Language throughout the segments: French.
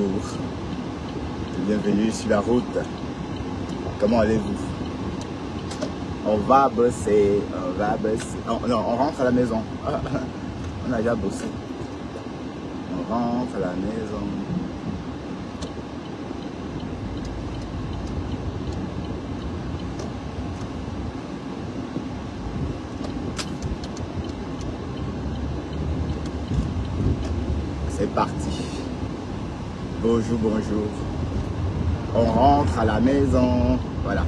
bonjour. Bienvenue sur la route. Comment allez-vous? On va bosser, on va bosser. Non, on rentre à la maison. On a déjà bossé. On rentre à la maison. C'est parti. Bonjour, bonjour. On rentre à la maison. Voilà.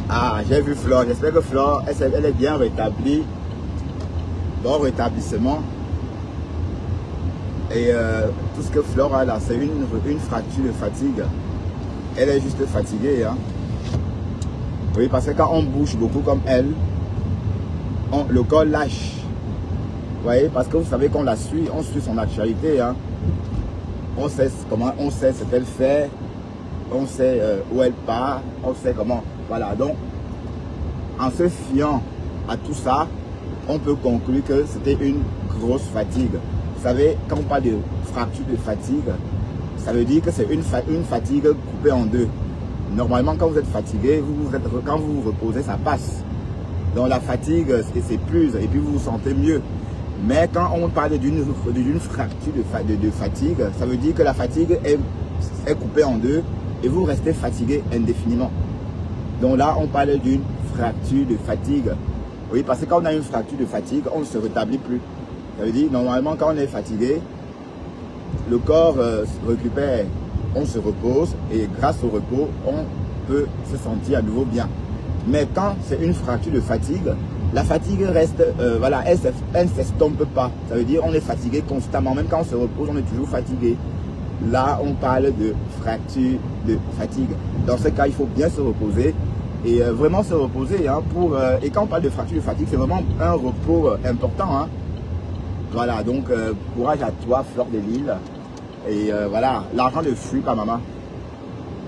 Ah, j'ai vu Flore. J'espère que Flore, elle est bien rétablie. Bon rétablissement. Et tout ce que Flore a là, c'est une fracture de fatigue. Elle est juste fatiguée. Hein. Oui, parce que quand on bouge beaucoup comme elle, le corps lâche. Vous voyez, parce que vous savez qu'on la suit, on suit son actualité. Hein. On sait comment, on sait ce qu'elle fait, on sait où elle part, on sait comment. Voilà, donc en se fiant à tout ça, on peut conclure que c'était une grosse fatigue. Vous savez, quand on parle de fracture de fatigue, ça veut dire que c'est une fatigue coupée en deux. Normalement, quand vous êtes fatigué, quand vous vous reposez, ça passe. Donc la fatigue s'épuise et puis vous vous sentez mieux. Mais quand on parle d'une fracture de fatigue, ça veut dire que la fatigue est coupée en deux et vous restez fatigué indéfiniment. Donc là, on parle d'une fracture de fatigue. Oui, parce que quand on a une fracture de fatigue, on ne se rétablit plus. Ça veut dire, normalement, quand on est fatigué, le corps se récupère, on se repose et grâce au repos, on peut se sentir à nouveau bien. Mais quand c'est une fracture de fatigue, la fatigue reste, voilà, elle ne s'estompe pas. Ça veut dire on est fatigué constamment. Même quand on se repose, on est toujours fatigué. Là, on parle de fracture de fatigue. Dans ce cas, il faut bien se reposer et vraiment se reposer. Hein, et quand on parle de fracture de fatigue, c'est vraiment un repos important. Hein. Voilà, donc courage à toi, Flore de Lille. Et voilà, l'argent ne fuit pas, maman.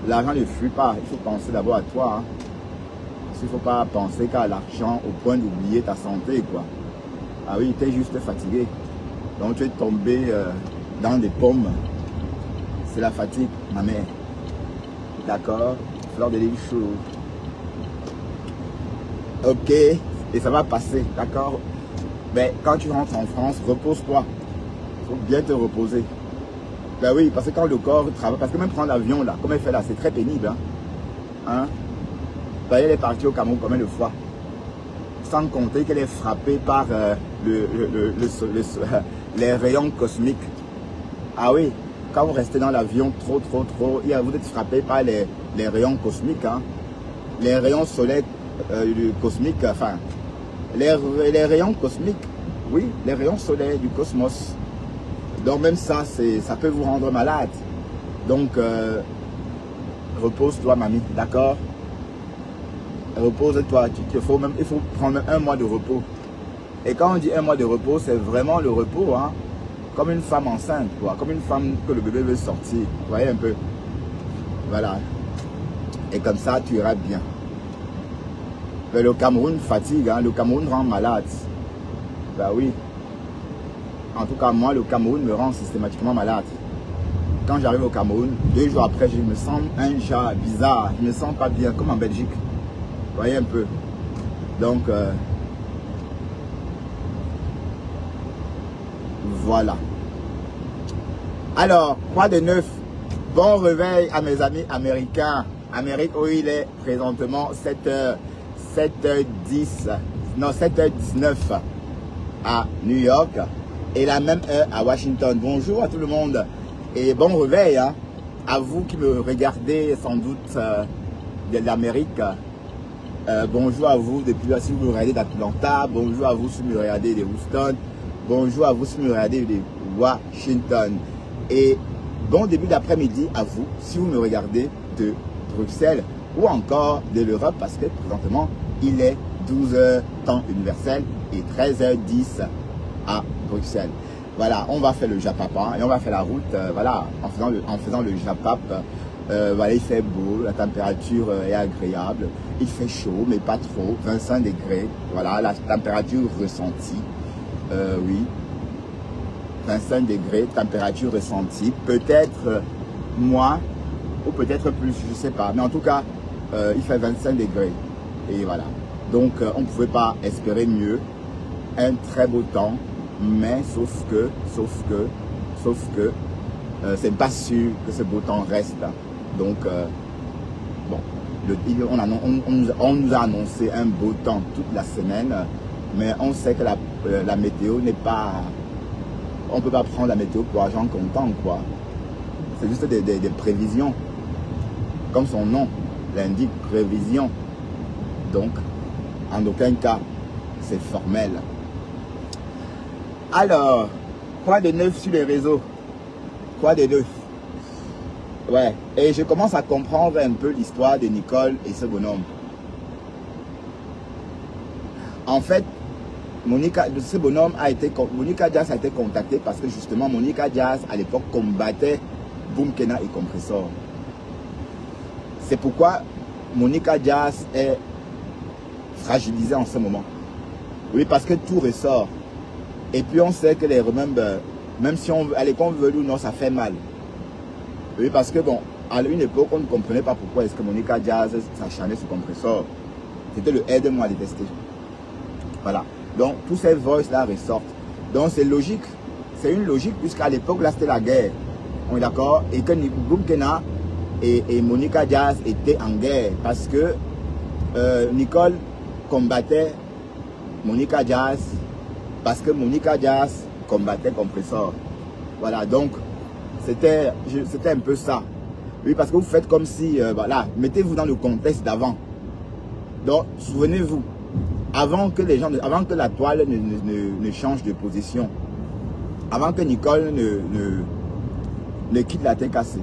L'argent ne fuit pas. Il faut penser d'abord à toi. Hein. Il ne faut pas penser qu'à l'argent au point d'oublier ta santé, quoi. Ah oui, tu es juste fatigué. Donc tu es tombé dans des pommes. C'est la fatigue, ma mère. D'accord? Fleur de Lille chaud. Ok. Et ça va passer, d'accord? Mais quand tu rentres en France, repose-toi. Il faut bien te reposer. Ben oui, parce que quand le corps travaille, parce que même prendre l'avion là, comme elle fait là, c'est très pénible. Hein? Elle est partie au Cameroun combien de fois? Sans compter qu'elle est frappée par les rayons cosmiques. Ah oui, quand vous restez dans l'avion trop, vous êtes frappé par les rayons cosmiques. Hein. Les rayons solaires cosmiques, enfin, les rayons cosmiques, oui, les rayons solaires du cosmos. Donc même ça, ça peut vous rendre malade. Donc, repose-toi, mamie, d'accord? Repose-toi, il faut prendre un mois de repos. Et quand on dit un mois de repos, c'est vraiment le repos, hein, comme une femme enceinte, quoi, comme une femme que le bébé veut sortir. Vous voyez un peu? Voilà. Et comme ça, tu iras bien. Mais le Cameroun fatigue, hein, le Cameroun rend malade. Ben oui. En tout cas, moi, le Cameroun me rend systématiquement malade. Quand j'arrive au Cameroun, 2 jours après, je me sens un genre bizarre. Je ne me sens pas bien, comme en Belgique. Vous voyez un peu. Donc, voilà. Alors, quoi de neuf? Bon réveil à mes amis américains. Amérique, où il est présentement 7h10, non 7h19 à New York et la même heure à Washington. Bonjour à tout le monde et bon réveil hein, à vous qui me regardez sans doute de l'Amérique. Bonjour à vous depuis si vous me regardez d'Atlanta, bonjour à vous si vous me regardez de Houston, bonjour à vous si vous me regardez de Washington et bon début d'après-midi à vous si vous me regardez de Bruxelles ou encore de l'Europe parce que présentement il est 12h temps universel et 13h10 à Bruxelles. Voilà, on va faire le Japap hein, et on va faire la route voilà, en faisant le Japap. Voilà, il fait beau, la température est agréable, il fait chaud mais pas trop, 25 degrés, voilà la température ressentie, oui, 25 degrés, température ressentie, peut-être moins, ou peut-être plus, je ne sais pas. Mais en tout cas, il fait 25 degrés. Et voilà. Donc, on ne pouvait pas espérer mieux. Un très beau temps. Mais sauf que, c'est pas sûr que ce beau temps reste. Donc, bon, on nous a annoncé un beau temps toute la semaine. Mais on sait que la météo n'est pas... On ne peut pas prendre la météo pour argent comptant, quoi. C'est juste des prévisions. Comme son nom l'indique, prévision. Donc, en aucun cas, c'est formel. Alors, quoi de neuf sur les réseaux? Quoi de neuf? Ouais, et je commence à comprendre un peu l'histoire de Nicole et ce bonhomme. En fait, Monica Jazz a été contactée parce que justement Monica Jazz à l'époque combattait Boom Kena et Compressor. C'est pourquoi Monica Jazz est fragilisée en ce moment. Oui, parce que tout ressort. Et puis on sait que les Remember, même si on allez qu'on veut ou non, ça fait mal. Oui, parce que bon, à une époque, on ne comprenait pas pourquoi est-ce que Monica Jazz s'acharnait sur Compressor. C'était le aide-moi à détester. Voilà. Donc, tous ces voices-là ressortent. Donc, c'est logique. C'est une logique, puisqu'à l'époque, là, c'était la guerre. On est d'accord? Et que Boom Kena et Monica Jazz étaient en guerre. Parce que Nicole combattait Monica Jazz. Parce que Monica Jazz combattait Compressor. Voilà. Donc, c'était un peu ça. Oui, parce que vous faites comme si... voilà. Mettez-vous dans le contexte d'avant. Donc, souvenez-vous. Avant que la toile ne change de position, avant que Nicole ne quitte la TKC,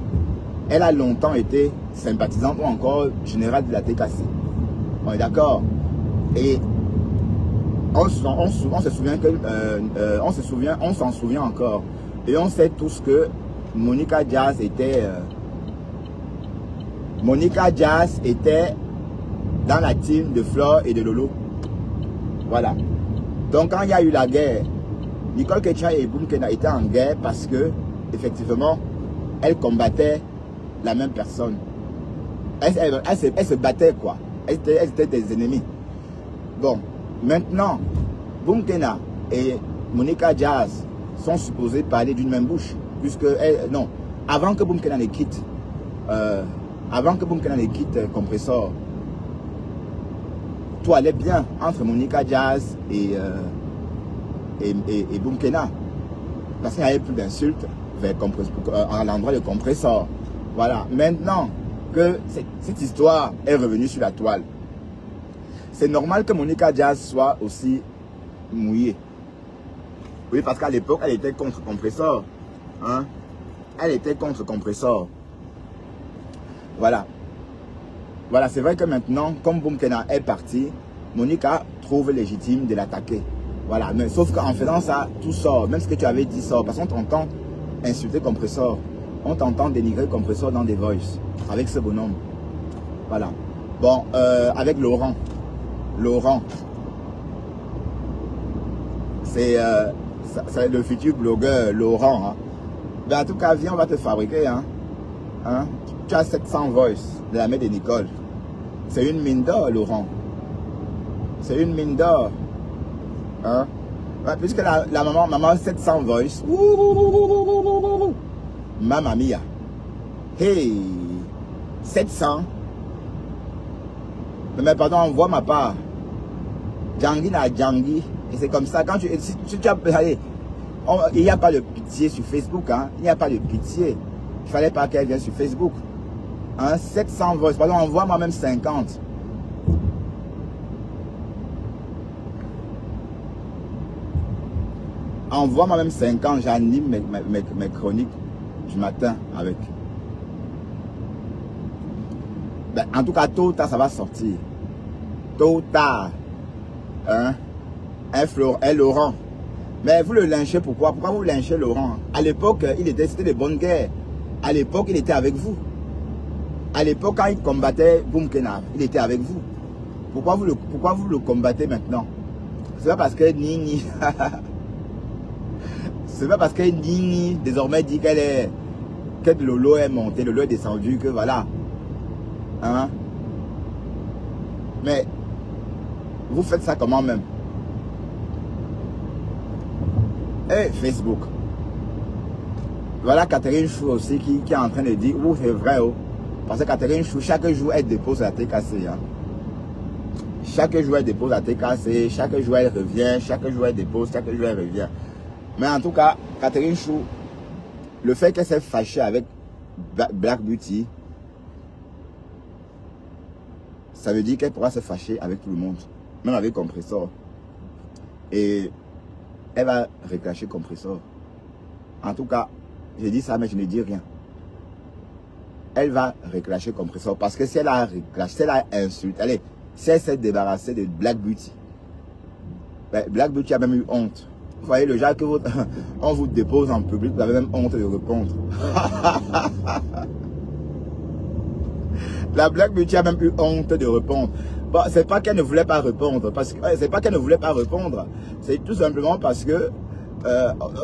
elle a longtemps été sympathisante ou encore générale de la TKC. On est d'accord? Et on se souvient que, on s'en souvient encore. Et on sait tous que Monica Jazz était dans la team de Flore et de Lolo. Voilà. Donc quand il y a eu la guerre, Nicole Ketcha et Boom Kena étaient en guerre parce que, effectivement, elles combattaient la même personne. Elles se battaient, quoi. Elles étaient des ennemis. Bon, maintenant, Boom Kena et Monica Jazz sont supposés parler d'une même bouche. Puisque, non, avant que Boom Kena ne quitte, Compressor, tout allait bien entre Monica Jazz et Boom Kena. Parce qu'il n'y avait plus d'insultes à l'endroit de Compressor. Voilà. Maintenant que cette histoire est revenue sur la toile, c'est normal que Monica Jazz soit aussi mouillée. Oui, parce qu'à l'époque, elle était contre Compressor. Hein? Elle était contre Compressor. Voilà. Voilà, c'est vrai que maintenant, comme Boom Kena est parti, Monica trouve légitime de l'attaquer. Voilà, mais sauf qu'en faisant ça, tout sort. Même ce que tu avais dit sort. Parce qu'on t'entend insulter Compressor. On t'entend dénigrer Compressor dans des voices. Avec ce bonhomme. Voilà. Bon, avec Laurent. Laurent. C'est le futur blogueur Laurent. Hein. Ben, en tout cas, viens, on va te fabriquer. Hein. Hein? Tu as 700 voices de la main de Nicole. C'est une mine d'or, Laurent. C'est une mine d'or. Hein? Ouais, puisque la maman 700 voices. Mamma mia. Hey, 700. Mais pardon, envoie ma part. Djangi na Djangi. Et c'est comme ça. Quand si tu as... Allez, il n'y a pas de pitié sur Facebook. Hein? Il n'y a pas de pitié. Il ne fallait pas qu'elle vienne sur Facebook. Hein, 700 voices. Pardon, envoie-moi même 50. Envoie-moi même 50. J'anime mes chroniques du matin avec. Ben, en tout cas, tôt ou tard, ça va sortir. Tôt ou tard. Hein? Un Laurent. Mais vous le lynchez pourquoi? Pourquoi vous lynchez Laurent? À l'époque, c'était de bonnes guerres. À l'époque, il était avec vous. À l'époque, quand il combattait Boom Kena, il était avec vous. Pourquoi vous le combattez maintenant? C'est pas parce que Nini... C'est pas parce que Nini, désormais, dit qu'elle que Lolo est monté, Lolo est descendu, que voilà. Hein? Mais vous faites ça comment même? Et Facebook. Voilà Catherine Chou aussi qui est en train de dire, oui c'est vrai, oh. Parce que Catherine Chou, chaque jour elle dépose la TKC. Hein. Chaque jour elle dépose la TKC, chaque jour elle revient, chaque jour elle dépose, chaque jour elle revient. Mais en tout cas, Catherine Chou, le fait qu'elle s'est fâchée avec Black Beauty, ça veut dire qu'elle pourra se fâcher avec tout le monde, même avec Compressor. Et elle va reclasher Compressor. En tout cas, je dis ça, mais je ne dis rien. Elle va reclasher Compressor parce que si elle a reclaché, si elle a insulté, allez, si elle s'est débarrassée de Black Beauty, ben, Black Beauty a même eu honte. Vous voyez le genre que on vous dépose en public, vous avez même honte de répondre. La Black Beauty a même eu honte de répondre. Bon, c'est pas qu'elle ne voulait pas répondre, parce que c'est pas qu'elle ne voulait pas répondre, c'est tout simplement parce que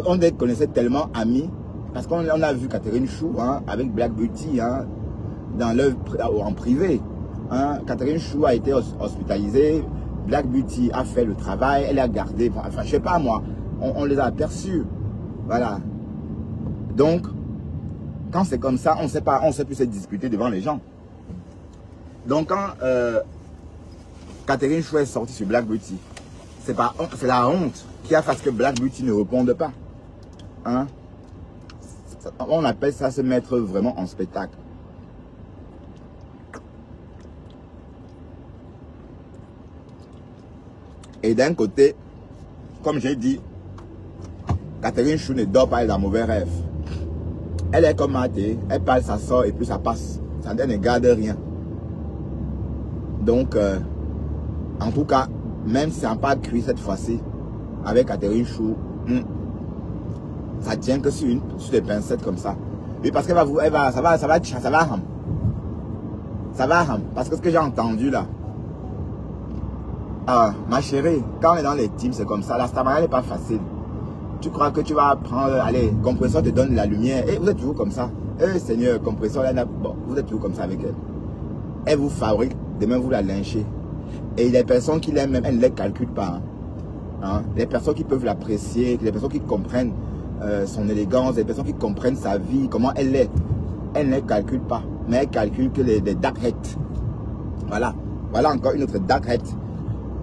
on les connaissait tellement amis, parce qu'on a vu Catherine Chou hein, avec Black Beauty hein, dans l'œuvre en privé. Hein. Catherine Chou a été hospitalisée, Black Beauty a fait le travail, elle a gardé, enfin je sais pas moi, on les a aperçus, voilà. Donc, quand c'est comme ça, on sait plus se disputer devant les gens. Donc quand Catherine Chou est sortie sur Black Beauty, c'est la honte qui a fait que Black Beauty ne réponde pas. Hein? On appelle ça se mettre vraiment en spectacle. Et d'un côté, comme j'ai dit, Catherine Chou ne dort pas, elle a un mauvais rêve. Elle est comme Maté, elle parle, ça sort et puis ça passe. Ça ne garde rien. Donc, en tout cas, même si ça n'a pas cuit cette fois-ci, avec Catherine Chou, ça tient que sur des pincettes comme ça. Oui, parce qu'elle va, ça va ham. Ça va ham. Parce que ce que j'ai entendu là, ma chérie, quand on est dans les teams, c'est comme ça. La stamina n'est pas facile. Tu crois que tu vas prendre, allez, Compressor te donne la lumière. Et vous êtes toujours comme ça. Eh Seigneur, Compressor, bon, vous êtes toujours comme ça avec elle. Elle vous fabrique, demain vous la lynchez. Et les personnes qui l'aiment même, elles ne les calculent pas. Hein. Les personnes qui peuvent l'apprécier, les personnes qui comprennent son élégance, les personnes qui comprennent sa vie, comment elle est, elles ne les calculent pas. Mais elles calculent que les dark heads. Voilà. Voilà encore une autre dark head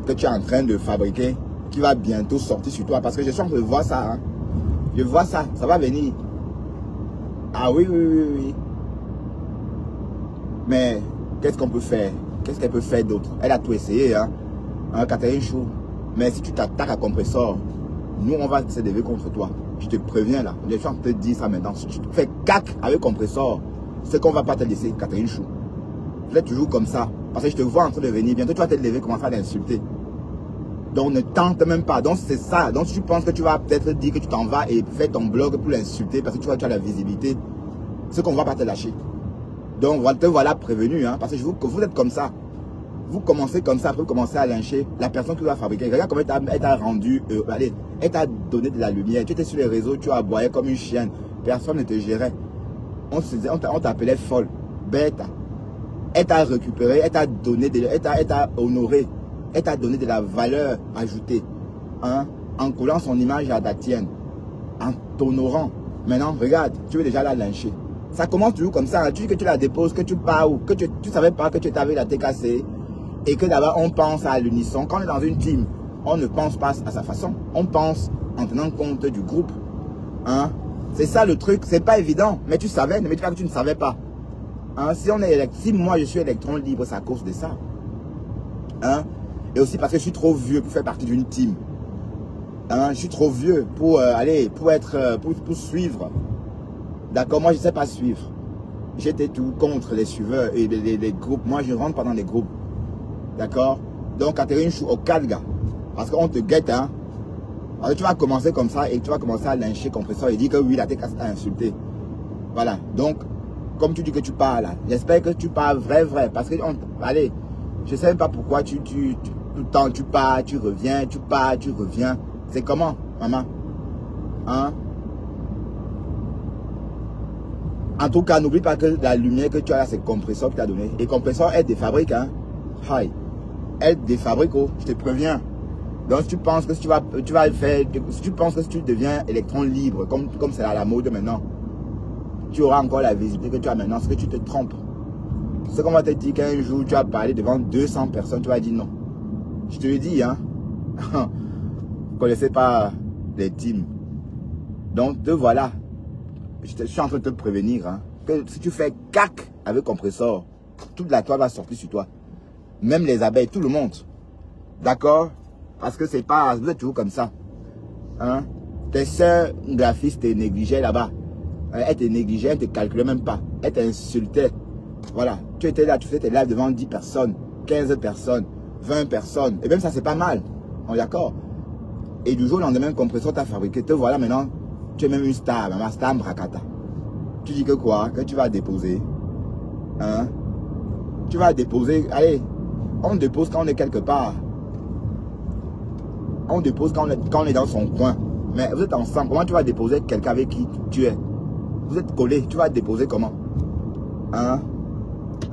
que tu es en train de fabriquer, qui va bientôt sortir sur toi. Parce que je suis en train de voir ça. Hein. Je vois ça. Ça va venir. Ah oui, oui, oui, oui. Mais qu'est-ce qu'on peut faire? Qu'est-ce qu'elle peut faire d'autre? Elle a tout essayé, hein. Catherine Chou. Mais si tu t'attaques à Compressor, nous, on va se lever contre toi. Je te préviens là. Les gens te disent ça maintenant. Si tu te fais cac avec Compressor, c'est qu'on va pas te laisser, Catherine Chou. Vous êtes toujours comme ça. Parce que je te vois en train de venir. Bientôt, tu vas te lever, commencer à l'insulter. Donc, ne tente même pas. Donc, c'est ça. Donc, si tu penses que tu vas peut-être dire que tu t'en vas et faire ton blog pour l'insulter parce que tu as la visibilité, c'est qu'on ne va pas te lâcher. Donc, te voilà prévenu. Hein, parce que vous êtes comme ça. Vous commencez comme ça, après vous commencez à lyncher la personne qui va fabriquer. Regarde comment elle t'a rendu, allez, elle t'a donné de la lumière. Tu étais sur les réseaux, tu aboyais comme une chienne. Personne ne te gérait. On t'appelait folle, bête. Elle t'a récupéré, elle t'a donné, elle t'a honoré. Elle t'a donné de la valeur ajoutée. Hein, en collant son image à la tienne. En t'honorant. Maintenant, regarde, tu veux déjà la lyncher. Ça commence toujours comme ça. Hein. Tu dis que tu la déposes, que tu pars ou que tu ne savais pas que tu étais avec la TKC. Et que d'abord on pense à l'unisson. Quand on est dans une team, on ne pense pas à sa façon. On pense en tenant compte du groupe. Hein? C'est ça le truc. C'est pas évident. Mais tu savais, ne me dis pas que tu ne savais pas. Hein? Si moi je suis électron libre, c'est à cause de ça. Hein? Et aussi parce que je suis trop vieux pour faire partie d'une team. Hein? Je suis trop vieux pour pour suivre. D'accord, moi je ne sais pas suivre. J'étais tout contre les suiveurs et les groupes. Moi je ne rentre pas dans les groupes. D'accord? Donc, Catherine Chou au Calga. Parce qu'on te guette, hein. Alors, tu vas commencer comme ça et tu vas commencer à lyncher Compressor et dire que oui, la TKC t'a insulté. Voilà. Donc, comme tu dis que tu parles là, j'espère que tu parles vrai. Parce que, allez, je ne sais même pas pourquoi tout le temps tu pars, tu reviens, tu pars, tu reviens. C'est comment, maman? Hein? En tout cas, n'oublie pas que la lumière que tu as là, c'est compresseur qui t'a donné. Et compresseur, elle défabrique, hein. Hi. Elle défabrique, oh, je te préviens. Donc, si tu penses que si tu vas faire, si tu penses que si tu deviens électron libre, comme c'est à la mode maintenant, tu auras encore la visibilité que tu as maintenant, c'est que tu te trompes. C'est qu'on va te dire qu'un jour, tu vas parler devant 200 personnes, tu vas dire non. Je te le dis, hein. Vous ne connaissez pas les teams. Donc, te voilà. Je suis en train de te prévenir, hein, que si tu fais cac avec compresseur, toute la toile va sortir sur toi. Même les abeilles, tout le monde. D'accord? Parce que c'est pas, vous êtes toujours comme ça. Hein? Tes sœurs graphistes te négligeaient là-bas. Elles te négligeaient, elles ne te calculaient même pas. Elles t'insultaient. Voilà. Tu étais là, tu faisais tes lives devant 10 personnes, 15 personnes, 20 personnes. Et même ça, c'est pas mal. On est d'accord? Et du jour au lendemain, compresseur t'a fabriqué. Te voilà maintenant, tu es même une star, ma star Mbrakata. Tu dis que quoi? Que tu vas déposer. Hein? Tu vas déposer. Allez, on dépose quand on est quelque part. On dépose quand on est dans son coin. Mais vous êtes ensemble. Comment tu vas déposer quelqu'un avec qui tu es? Vous êtes collés. Tu vas déposer comment? Hein?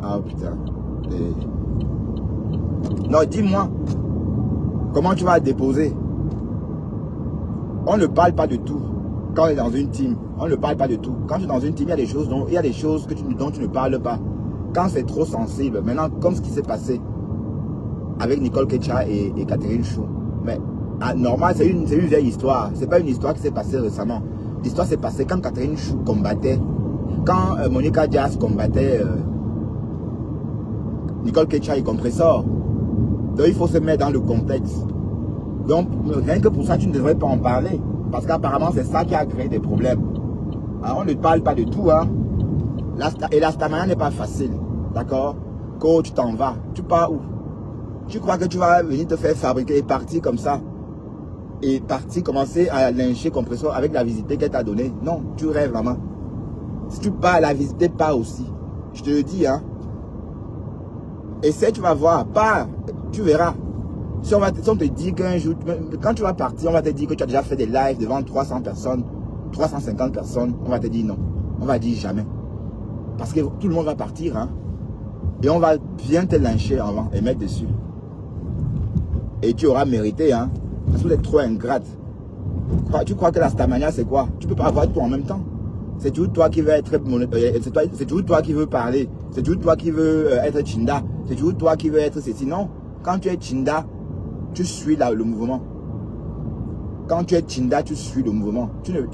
Ah putain. Non, dis-moi. Comment tu vas déposer? On ne parle pas de tout. Quand on est dans une team, on ne parle pas de tout. Quand tu es dans une team, il y a des choses dont tu ne parles pas. Quand c'est trop sensible, maintenant, comme ce qui s'est passé avec Nicole Ketcha et Catherine Chou. Mais normal, c'est une vieille histoire. C'est pas une histoire qui s'est passée récemment. L'histoire s'est passée quand Catherine Chou combattait, quand Monica Diaz combattait Nicole Ketcha et Compressor. Donc il faut se mettre dans le contexte. Donc rien que pour ça, tu ne devrais pas en parler. Parce qu'apparemment, c'est ça qui a créé des problèmes. Alors, on ne parle pas de tout. Hein. Et la stamina n'est pas facile. D'accord? Quand tu t'en vas, tu pars où? Tu crois que tu vas venir te faire fabriquer et partir comme ça? Et partir, commencer à lyncher compresseur avec la visite qu'elle t'a donnée? Non, tu rêves vraiment. Si tu pars, la visite part aussi. Je te le dis, hein. Essaie, tu vas voir. Pars, tu verras. Si on te dit qu'un jour, quand tu vas partir, on va te dire que tu as déjà fait des lives devant 300 personnes, 350 personnes, on va te dire non. On va dire jamais. Parce que tout le monde va partir, hein. Et on va bien te lyncher avant et mettre dessus. Et tu auras mérité, hein. Parce que vous êtes trop ingrate. Tu crois que la stamania, c'est quoi? Tu peux pas avoir tout en même temps. C'est toujours toi qui veux être c'est toujours toi qui veux parler. C'est toujours toi qui veux être Chinda. C'est toujours toi qui veux être ceci. Non. Quand tu es Chinda, tu suis le mouvement. Quand tu es Chinda, tu suis le mouvement.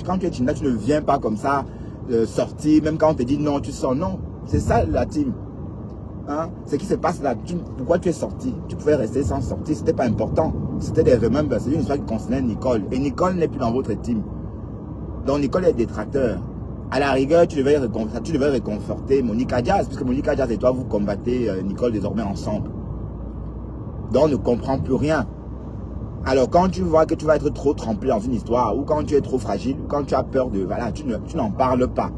Quand tu es Chinda, tu ne viens pas comme ça sortir. Même quand on te dit non, tu sors. Non. C'est ça la team. Hein? Ce qui se passe là, pourquoi tu es sorti? Tu pouvais rester sans sortir, c'était pas important. C'était des remembers, c'est une histoire qui concernait Nicole. Et Nicole n'est plus dans votre team. Donc Nicole est détracteur. À la rigueur, tu devais réconforter Monica Diaz, puisque Monica Diaz et toi, vous combattez Nicole désormais ensemble. Donc on ne comprend plus rien. Alors quand tu vois que tu vas être trop trempé dans une histoire, ou quand tu es trop fragile, quand tu as peur de... Voilà, tu n'en parles pas.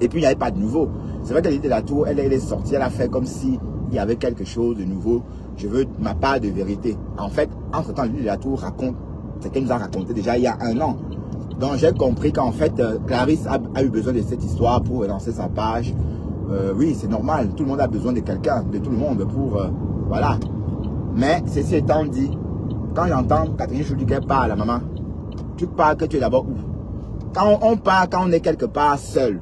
Et puis il n'y avait pas de nouveau. C'est vrai qu'elle était de la tour, elle est sortie, elle a fait comme si il y avait quelque chose de nouveau. Je veux ma part de vérité. En fait, entre-temps, Lily de la Tour raconte ce qu'elle nous a raconté déjà il y a 1 an. Donc j'ai compris qu'en fait, Clarisse a eu besoin de cette histoire pour relancer sa page. Oui, c'est normal. Tout le monde a besoin de quelqu'un, de tout le monde pour... voilà. Mais ceci étant dit, quand j'entends Catherine Chou dire qu'elle part à la maman, tu pars que tu es d'abord où? Quand on part, quand on est quelque part seul,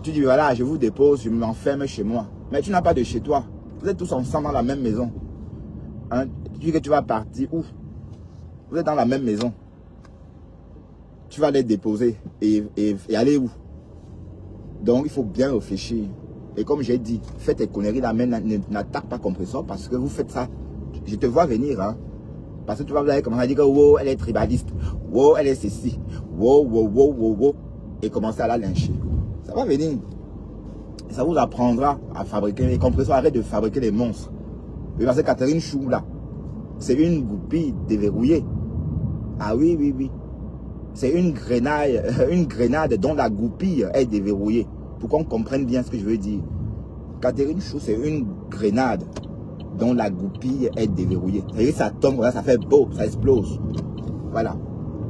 tu dis voilà, je vous dépose, je m'enferme chez moi. Mais tu n'as pas de chez toi. Vous êtes tous ensemble dans la même maison. Hein? Tu dis que tu vas partir où? Vous êtes dans la même maison. Tu vas les déposer et aller où? Donc il faut bien réfléchir. Et comme j'ai dit, faites tes conneries là, mais n'attaque pas compresseur parce que vous faites ça. Je te vois venir, hein. Parce que tu vas commencer à dire que wow, elle est tribaliste. Wow, elle est ceci. Wow, wow, wow, wow, wow. Et commencer à la lyncher. Ça va venir. Et ça vous apprendra à fabriquer. Les compresseurs, arrête de fabriquer des monstres. Parce que Catherine Chou, là, c'est une goupille déverrouillée. Ah oui, oui, oui. C'est une grenade dont la goupille est déverrouillée. Pour qu'on comprenne bien ce que je veux dire. Catherine Chou, c'est une grenade dont la goupille est déverrouillée. Et ça tombe, ça fait beau, ça explose. Voilà.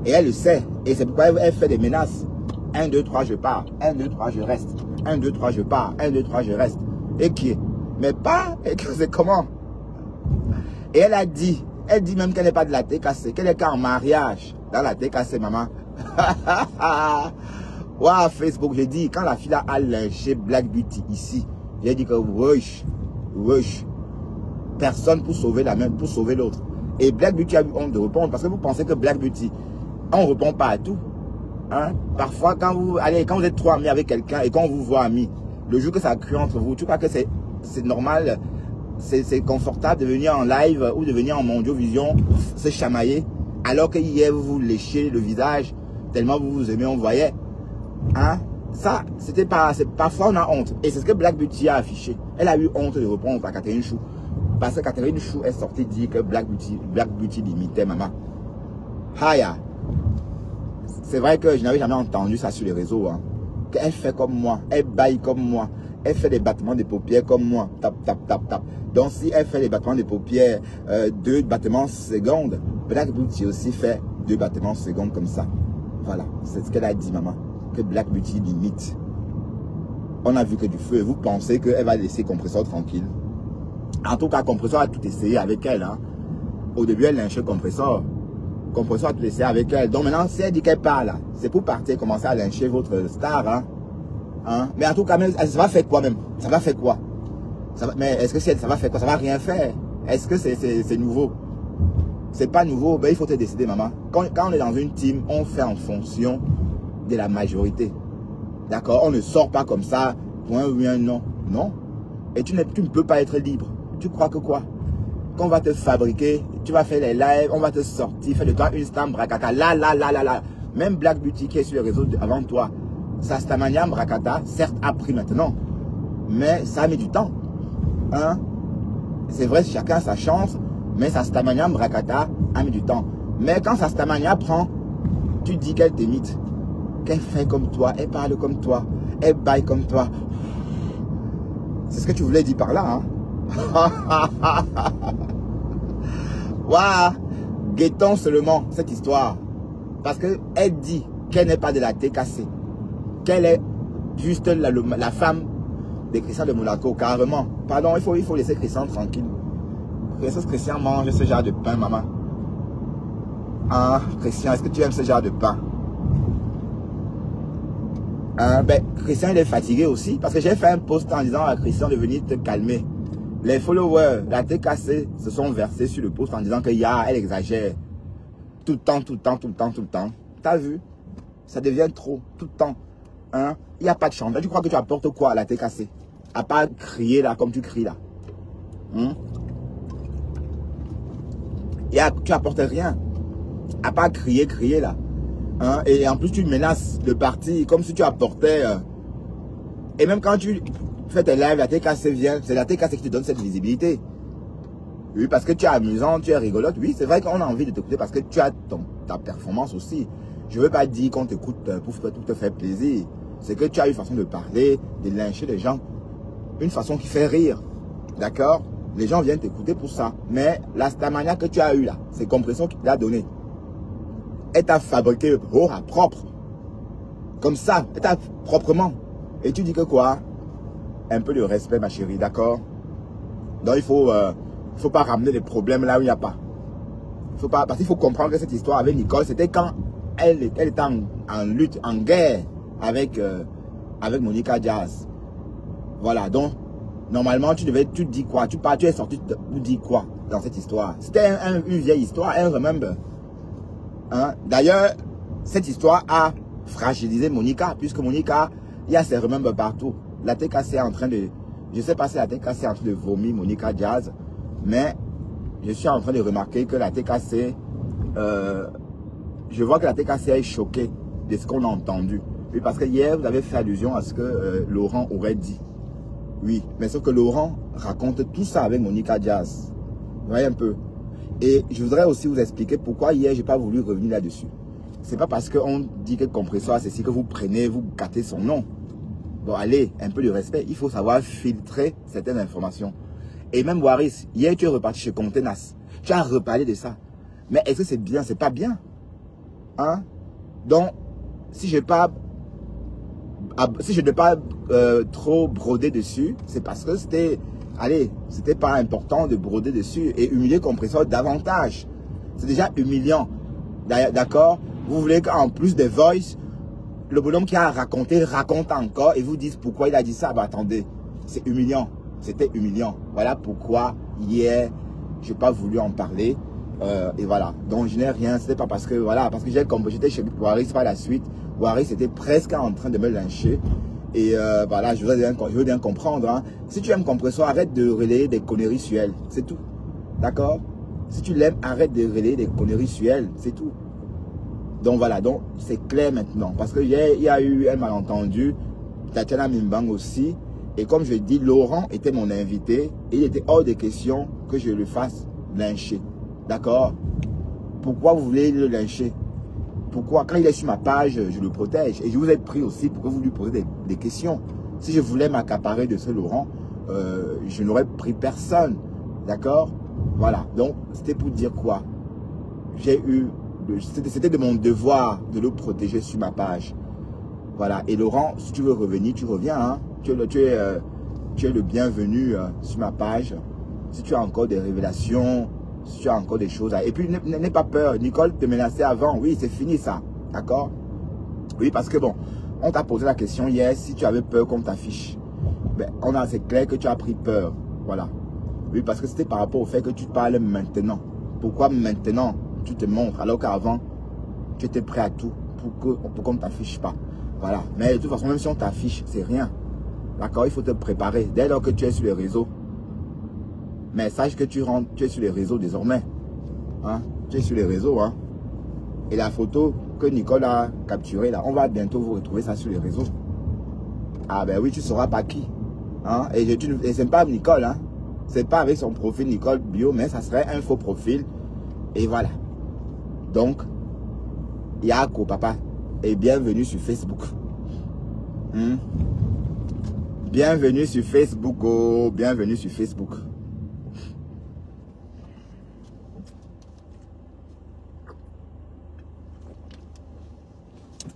Et elle le sait. Et c'est pourquoi elle fait des menaces. 1, 2, 3, je pars. 1, 2, 3, je reste. 1, 2, 3, je pars. 1, 2, 3, je reste. Et qui est? Mais pas, et que c'est comment? Et elle dit même qu'elle n'est pas de la TKC, qu'elle est qu'en mariage dans la TKC, maman. Waouh, Facebook, j'ai dit, quand la fille a lynché Black Beauty ici, j'ai dit que wesh, personne pour sauver la même, pour sauver l'autre. Et Black Beauty a eu honte de répondre parce que vous pensez que Black Beauty, on ne répond pas à tout. Hein? Parfois, quand vous êtes trop amis avec quelqu'un et quand on vous voit amis, le jour que ça crue entre vous, tu crois que c'est normal, c'est confortable de venir en live ou de venir en Mondiovision se chamailler alors que hier vous léchez le visage tellement vous vous aimez, on voyait. Hein? Ça, c'était pas, parfois on a honte. Et c'est ce que Black Beauty a affiché. Elle a eu honte de répondre à Catherine Chou. Parce que Catherine Chou est sortie dire que Black Beauty l'imitait, maman. Haya. C'est vrai que je n'avais jamais entendu ça sur les réseaux. Hein. Qu'elle fait comme moi, elle baille comme moi, elle fait des battements de paupières comme moi. Tap, tap, tap, tap. Donc si elle fait des battements de paupières, 2 battements secondes, Black Beauty aussi fait 2 battements secondes comme ça. Voilà, c'est ce qu'elle a dit, maman. Que Black Beauty limite. On a vu que du feu. Vous pensez qu'elle va laisser Compresseur tranquille? En tout cas, Compresseur a tout essayé avec elle. Hein. Au début, elle lynchait Compresseur. Compresseur a tout essayé avec elle. Donc maintenant, si elle dit qu'elle part, c'est pour partir commencer à lyncher votre star. Hein. Hein? Mais en tout cas, ça va faire quoi même? Ça va faire quoi? Mais est-ce que ça va faire quoi? Ça va rien faire. Est-ce que c'est nouveau? C'est pas nouveau. Ben, il faut te décider, maman. Quand on est dans une team, on fait en fonction de la majorité. D'accord? On ne sort pas comme ça pour un oui, un non. Non. Et tu ne peux pas être libre. Tu crois que quoi? Qu'on va te fabriquer, tu vas faire les lives, on va te sortir, faire de toi une star bracata. Là. Même Black Beauty qui est sur les réseaux avant toi, sa Stamania bracata, certes, a pris maintenant. Mais ça a mis du temps. Hein? C'est vrai, chacun a sa chance, mais sa Stamania bracata a mis du temps. Mais quand sa Stamania prend, tu dis qu'elle t'imite. Qu'elle fait comme toi, elle parle comme toi, elle baille comme toi. C'est ce que tu voulais dire par là, hein? Waouh! Guettons seulement cette histoire. Parce qu'elle dit qu'elle n'est pas de la TKC. Qu'elle est juste la femme de Christian de Monaco, carrément. Pardon, il faut laisser Christian tranquille. Laisse Christian manger ce genre de pain, maman. Ah, Christian, est-ce que tu aimes ce genre de pain? Ben, Christian, il est fatigué aussi. Parce que j'ai fait un post en disant à Christian de venir te calmer. Les followers, la TKC, se sont versés sur le post en disant que elle exagère. Tout le temps. T'as vu? Ça devient trop, tout le temps. Hein? Il n'y a pas de changement. Tu crois que tu apportes quoi à la TKC? À part crier là, comme tu cries là. Hein? Tu apportes rien. À part crier là. Hein? Et en plus, tu menaces le parti comme si tu apportais... Et même quand tu fais tes lives, la TKC vient, c'est la TKC qui te donne cette visibilité. Oui, parce que tu es amusant, tu es rigolote. Oui, c'est vrai qu'on a envie de t'écouter parce que tu as ta performance aussi. Je ne veux pas dire qu'on t'écoute pour te faire plaisir. C'est que tu as une façon de parler, de lyncher les gens. Une façon qui fait rire. D'accord? Les gens viennent t'écouter pour ça. Mais la Stamania que tu as eue là, c'est Compression qui te l'a donné. Elle t'a fabriqué à propre. Comme ça, elle t'a proprement. Et tu dis que quoi? Un peu de respect, ma chérie, d'accord? Donc il faut pas ramener des problèmes là où il n'y a pas. Parce qu'il faut comprendre que cette histoire avec Nicole, c'était quand elle était en lutte, en guerre avec Monica Jazz. Voilà, donc normalement tu dis quoi? Tu es sorti ou dis quoi dans cette histoire? C'était une vieille histoire, elle remember. Hein? D'ailleurs, cette histoire a fragilisé Monica, puisque Monica, il y a ses remembers partout. La TKC est en train de... Je sais pas si la TKC est en train de vomir Monica Jazz, mais je suis en train de remarquer que la TKC... je vois que la TKC est choquée de ce qu'on a entendu. Oui, parce que hier, vous avez fait allusion à ce que Laurent aurait dit. Oui, mais sauf que Laurent raconte tout ça avec Monica Jazz. Vous voyez un peu. Et je voudrais aussi vous expliquer pourquoi hier, je n'ai pas voulu revenir là-dessus. C'est pas parce qu'on dit que Compresseur, c'est si que vous prenez, vous gâtez son nom. Bon, allez, un peu de respect. Il faut savoir filtrer certaines informations. Et même Waris, hier, tu es reparti chez Contenas. Tu as reparlé de ça. Mais est-ce que c'est bien? C'est pas bien. Hein? Donc, si je parle si je ne vais pas trop broder dessus, c'est parce que c'était, allez, c'était pas important de broder dessus et humilier Compressor davantage. C'est déjà humiliant. D'accord? Vous voulez qu'en plus des voice, le bonhomme qui a raconté raconte encore et vous dites pourquoi il a dit ça. Bah attendez, c'est humiliant. C'était humiliant. Voilà pourquoi hier, je n'ai pas voulu en parler. Et voilà. Donc je n'ai rien. C'était pas parce que, voilà, parce que j'étais chez Waris par la suite. Waris était presque en train de me lyncher. Et voilà, je veux bien comprendre. Hein. Si tu aimes Compressor, arrête de relayer des conneries sur elle. C'est tout. D'accord? Si tu l'aimes, arrête de relayer des conneries sur elle. C'est tout. Donc voilà, donc c'est clair maintenant. Parce qu'il y a eu un malentendu. Tatiana Mimbang aussi. Et comme je dis, Laurent était mon invité. Et il était hors de question que je le fasse lyncher. D'accord? Pourquoi vous voulez le lyncher? Pourquoi? Quand il est sur ma page, je le protège. Et je vous ai pris aussi pour que vous lui posiez des questions. Si je voulais m'accaparer de ce Laurent, je n'aurais pris personne. D'accord? Voilà. Donc, c'était pour dire quoi? C'était de mon devoir de le protéger sur ma page. Voilà. Et Laurent, si tu veux revenir, tu reviens. Hein? Tu es le bienvenu sur ma page. Si tu as encore des révélations, si tu as encore des choses à... Et puis, n'aie pas peur. Nicole te menaçait avant. Oui, c'est fini ça. D'accord? Oui, parce que bon, on t'a posé la question hier si tu avais peur qu'on t'affiche. Ben, c'est clair que tu as pris peur. Voilà. Oui, parce que c'était par rapport au fait que tu parles maintenant. Pourquoi maintenant tu te montres alors qu'avant, tu étais prêt à tout pour qu'on ne t'affiche pas. Voilà. Mais de toute façon, même si on t'affiche, c'est rien. D'accord? Il faut te préparer. Dès lors que tu es sur les réseaux, mais sache que tu es sur les réseaux désormais. Hein? Tu es sur les réseaux. Hein? Et la photo que Nicole a capturée, là, on va bientôt vous retrouver ça sur les réseaux. Ah ben oui, tu ne sauras pas qui. Hein? Et ce n'est pas Nicole. Hein? Ce n'est pas avec son profil Nicole Bio, mais ça serait un faux profil. Et voilà. Donc, Yako, papa. Et bienvenue sur Facebook. Bienvenue sur Facebook. Oh, bienvenue sur Facebook.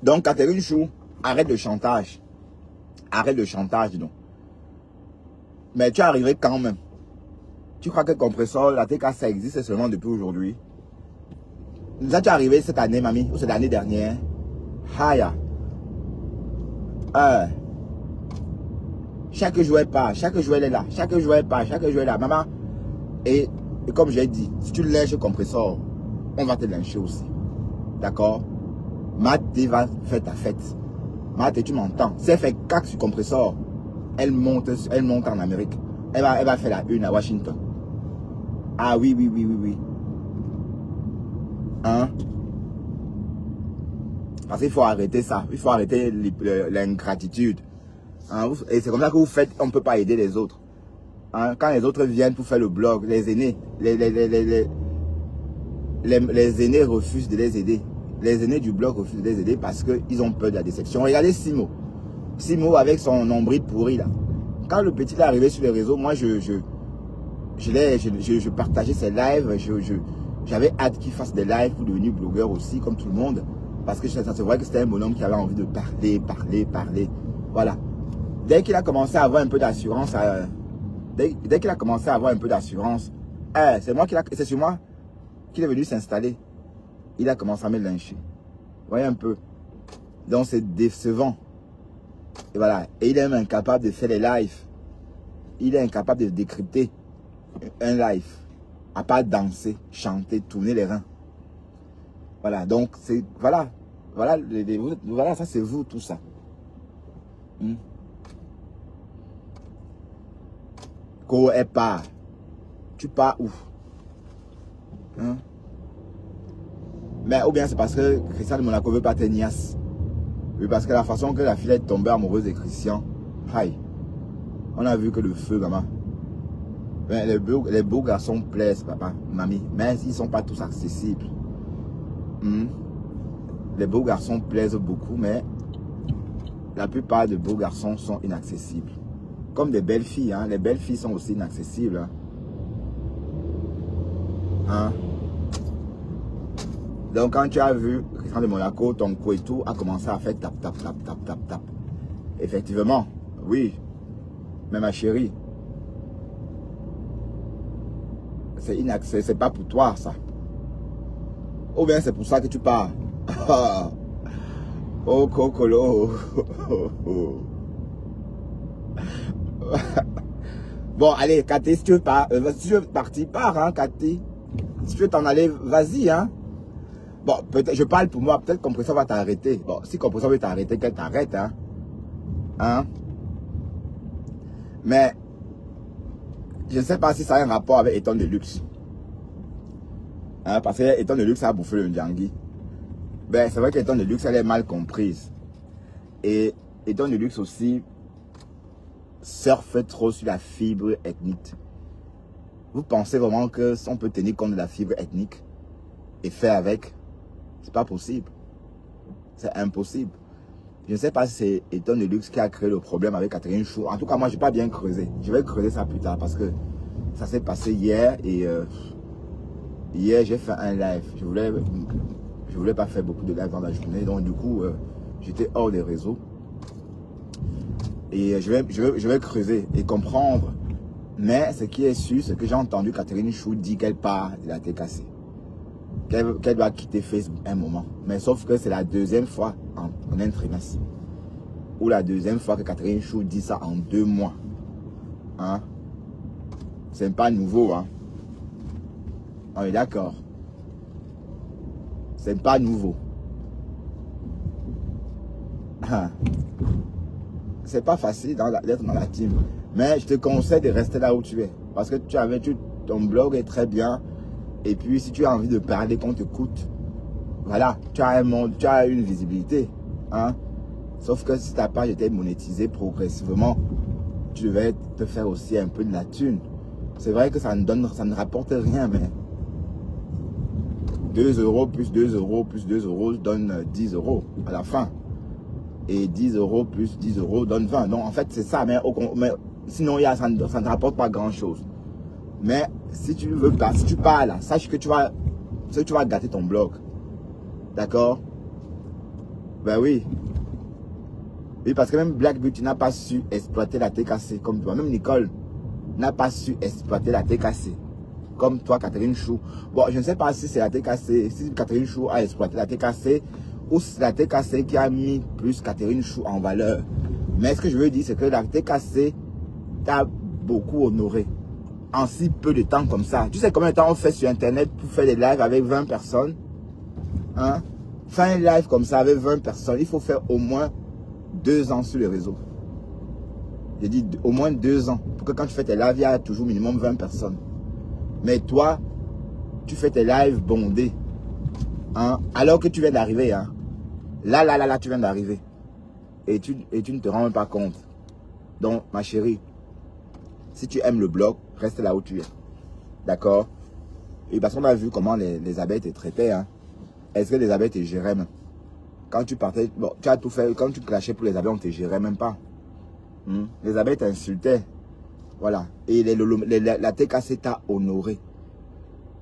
Donc, Catherine Chou, arrête le chantage. Arrête le chantage, dis donc. Mais tu es arrivé quand même. Tu crois que Compressor, la TK, ça existe seulement depuis aujourd'hui? Ça, tu es arrivé cette année, mamie, ou cette année dernière? Haya. Chaque joueur part, chaque joueur est là, chaque joueur part, chaque joueur est là. Maman, et comme j'ai dit, si tu lynches Compressor, on va te lyncher aussi. D'accord? Mathé va faire ta fête. Mathé, tu m'entends? Si elle fait cac sur Compressor, elle monte en Amérique. Elle va faire la une à Washington. Ah oui, oui, oui, oui, oui. Hein? Parce qu'il faut arrêter ça. Il faut arrêter l'ingratitude. Hein? Et c'est comme ça que vous faites. On ne peut pas aider les autres. Hein? Quand les autres viennent pour faire le blog, les aînés, les aînés refusent de les aider. Les aînés du blog refusent de les aider parce qu'ils ont peur de la déception. Regardez Simo. Simo avec son nombril pourri là. Quand le petit est arrivé sur les réseaux, moi je partageais ses lives. J'avais hâte qu'il fasse des lives pour devenir blogueur aussi, comme tout le monde. Parce que c'est vrai que c'était un bonhomme qui avait envie de parler. Voilà. Dès qu'il a commencé à avoir un peu d'assurance, dès qu'il a commencé à avoir un peu d'assurance, c'est sur moi qu'il est venu s'installer. Il a commencé à me lyncher. Vous voyez un peu. Donc c'est décevant. Et voilà. Et il est même incapable de faire les lives. Il est incapable de décrypter un live. À part danser, chanter, tourner les reins. Voilà. Donc c'est... Voilà. Voilà, voilà, ça c'est vous tout ça. Ko est part. Tu pars où? Hein? Mais ou bien c'est parce que Christian de Monaco veut pas te niasse. Oui, parce que la façon que la fille est tombée amoureuse de Christian, on a vu que le feu, maman. Mais les beaux garçons plaisent, papa, mamie. Mais ils ne sont pas tous accessibles. Les beaux garçons plaisent beaucoup, mais la plupart des beaux garçons sont inaccessibles. Comme des belles filles, hein. Les belles filles sont aussi inaccessibles. Hein? Donc quand tu as vu Christian de Monaco, ton co et tout a commencé à faire tap. Effectivement, oui. Mais ma chérie, c'est pas pour toi ça. Ou bien c'est pour ça que tu pars. Oh Cocolo. Bon, allez, Cathy, si tu veux partir, pars, hein, Cathy. Si tu veux t'en aller, vas-y, hein. Bon, peut-être, je parle pour moi, peut-être Compresseur va t'arrêter. Bon, si Compresseur veut t'arrêter, qu'elle t'arrête, hein. Hein. Mais, je ne sais pas si ça a un rapport avec Eton de luxe. Hein, parce que Eton de luxe a bouffé le Ndjangui. Ben, c'est vrai qu'Eton de luxe, elle est mal comprise. Et Eton de luxe aussi surfe trop sur la fibre ethnique. Vous pensez vraiment que si on peut tenir compte de la fibre ethnique et faire avec, c'est pas possible. C'est impossible. Je ne sais pas si c'est Eton de luxe qui a créé le problème avec Catherine Chou. En tout cas, moi, je n'ai pas bien creusé. Je vais creuser ça plus tard parce que ça s'est passé hier et hier, j'ai fait un live. Je voulais pas faire beaucoup de live dans la journée. Donc, du coup, j'étais hors des réseaux. Et je vais creuser et comprendre. Mais ce qui est sûr, c'est que j'ai entendu Catherine Chou dire qu'elle part de la TKC. Qu'elle doit quitter Facebook un moment. Mais sauf que c'est la deuxième fois en un trimestre. Ou la deuxième fois que Catherine Chou dit ça en 2 mois. Hein? C'est pas nouveau, hein? On est d'accord. C'est pas nouveau. C'est pas facile d'être dans la team. Mais je te conseille de rester là où tu es. Parce que ton blog est très bien. Et puis si tu as envie de parler, qu'on t'écoute, voilà, tu as un monde, tu as une visibilité. Hein? Sauf que si ta page était monétisée progressivement, tu devais te faire aussi un peu de la thune. C'est vrai que ça ne rapporte rien, mais 2 € plus 2 € plus 2 € donne 10 € à la fin. Et 10 € plus 10 € donne 20. Donc en fait c'est ça, mais sinon ça ne rapporte pas grand chose. Mais si tu veux pas, si tu pars là, sache que tu vas gâter ton blog. D'accord? Ben oui. Oui, parce que même Black Beauty n'a pas su exploiter la TKC comme toi. Même Nicole n'a pas su exploiter la TKC comme toi, Catherine Chou. Bon, je ne sais pas si c'est la TKC, si Catherine Chou a exploité la TKC ou si c'est la TKC qui a mis plus Catherine Chou en valeur. Mais ce que je veux dire, c'est que la TKC t'a beaucoup honoré en si peu de temps comme ça. Tu sais combien de temps on fait sur Internet pour faire des lives avec 20 personnes? Hein? Faire un live comme ça avec 20 personnes, il faut faire au moins 2 ans sur les réseaux. J'ai dit au moins 2 ans. Pour que quand tu fais tes lives, il y a toujours minimum 20 personnes. Mais toi, tu fais tes lives bondés. Hein? Alors que tu viens d'arriver. Hein? Là, tu viens d'arriver. Et tu ne te rends même pas compte. Donc, ma chérie, si tu aimes le blog, reste là où tu es. D'accord? Et parce qu'on a vu comment les abeilles te traitaient. Hein? Est-ce que les abeilles te géraient même? Quand tu partais, bon, tu as tout fait. Quand tu clashais pour les abeilles, on ne te gérait même pas. Les abeilles t'insultaient. Voilà. Et la TKC t'a honoré.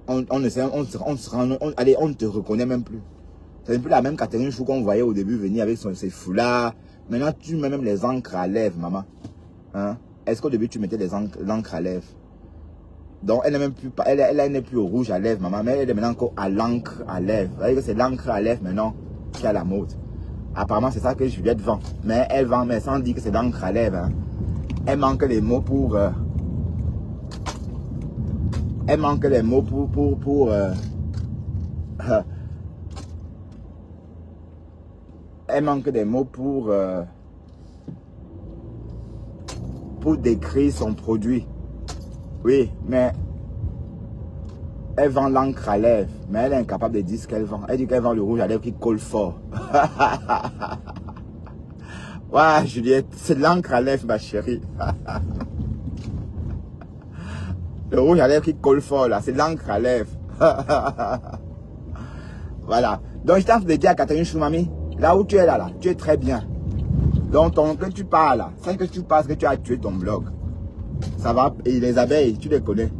On ne te reconnaît même plus. C'est plus la même Catherine Chou qu'on voyait au début venir avec ses foulards. Maintenant, tu mets même les encres à lèvres, maman. Hein? Est-ce qu'au début, tu mettais l'encre à lèvres? Donc, elle n'est même plus, elle n'est plus au rouge à lèvres, maman, mais elle est maintenant encore à l'encre à lèvres. Vous voyez que c'est l'encre à lèvres maintenant qui a la mode. Apparemment, c'est ça que Juliette vend. Mais elle vend, mais sans dire que c'est l'encre à lèvres. Hein. Elle manque les mots pour... elle manque les mots elle manque des mots pour décrire son produit. Oui, mais elle vend l'encre à lèvres, mais elle est incapable de dire ce qu'elle vend. Elle dit qu'elle vend le rouge à lèvres qui colle fort. Ouais, Juliette, c'est l'encre à lèvres, ma chérie. Le rouge à lèvres qui colle fort, là, c'est l'encre à lèvres. Voilà. Donc, je t'en de dire à Catherine Choumami, là où tu es là, tu es très bien. Donc, que tu parles là, c'est que tu penses que tu as tué ton blog. Ça va, et les abeilles, tu les connais.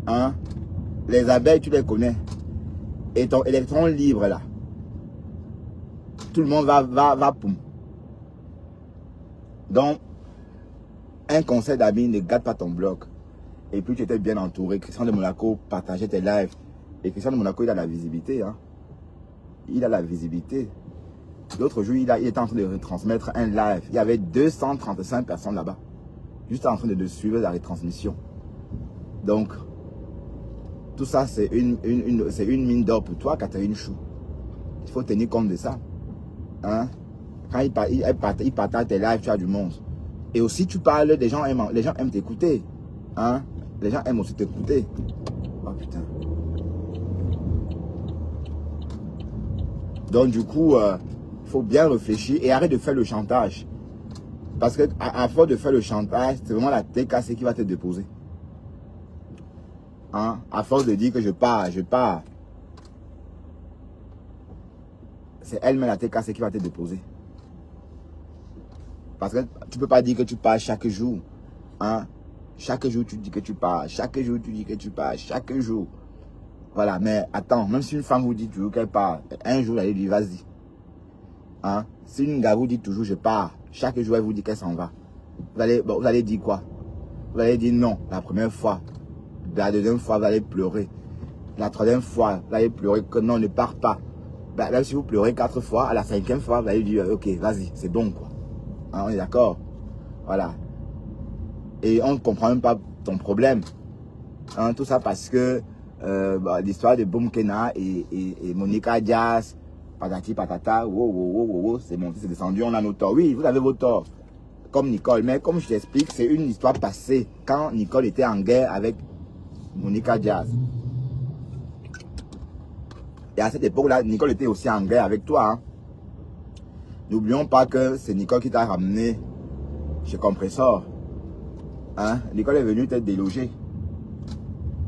Hein? Les abeilles, tu les connais. Et ton électron libre là. Tout le monde va poum. Donc, un conseil d'amis, ne gâte pas ton blog. Et puis tu étais bien entouré. Christian de Monaco partageait tes lives. Et Christian de Monaco, il a la visibilité. Hein. Il a la visibilité. L'autre jour, il était en train de retransmettre un live. Il y avait 235 personnes là-bas. Juste en train de suivre la retransmission. Donc, tout ça, c'est une mine d'or pour toi, Catherine Chou. Il faut tenir compte de ça. Hein? Quand il partage tes lives, tu as du monde. Et aussi, tu parles, les gens aiment t'écouter. Hein? Les gens aiment aussi t'écouter. Oh putain. Donc du coup, il faut bien réfléchir et arrête de faire le chantage. Parce que à force de faire le chantage, c'est vraiment la TKC qui va te déposer. Hein? À force de dire que je pars. C'est elle-même la TKC qui va te déposer. Parce que tu ne peux pas dire que tu pars chaque jour. Hein? Chaque jour, tu dis que tu pars. Chaque jour, tu dis que tu pars. Chaque jour. Voilà, mais attends, même si une femme vous dit toujours qu'elle part, un jour, elle dit vas-y. Hein? Si une gars vous dit toujours je pars, chaque jour, elle vous dit qu'elle s'en va. Vous allez dire quoi? Vous allez dire non, la première fois. La deuxième fois, vous allez pleurer. La troisième fois, vous allez pleurer que non, ne pars pas. Ben, même si vous pleurez 4 fois, à la 5e fois, vous allez dire ok, vas-y, c'est bon quoi. Hein, on est d'accord? Voilà. Et on ne comprend même pas ton problème. Hein, tout ça parce que l'histoire de Boum Kena et Monica Diaz, patati patata, c'est monté, c'est descendu, on a nos torts. Oui, vous avez vos torts. Comme Nicole. Mais comme je t'explique, c'est une histoire passée. Quand Nicole était en guerre avec Monica Diaz. Et à cette époque-là, Nicole était aussi en guerre avec toi. Hein. N'oublions pas que c'est Nicole qui t'a ramené chez Compressor. Hein? Nicole est venue te déloger.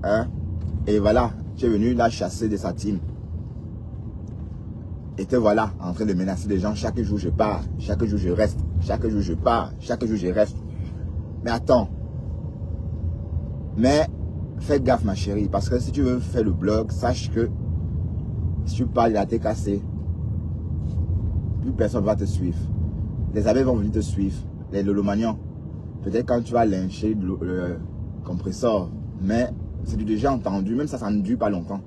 Hein? Et voilà, tu es venu la chasser de sa team. Et te voilà en train de menacer les gens. Chaque jour je pars, chaque jour je reste, chaque jour je pars, chaque jour je reste. Mais attends. Mais fais gaffe ma chérie, parce que si tu veux faire le blog, sache que si tu parles de la TKC, plus personne ne va te suivre. Les abeilles vont venir te suivre, les lolomanians. Peut-être quand tu vas lyncher le compresseur, mais c'est du déjà entendu, même ça ne dure pas longtemps.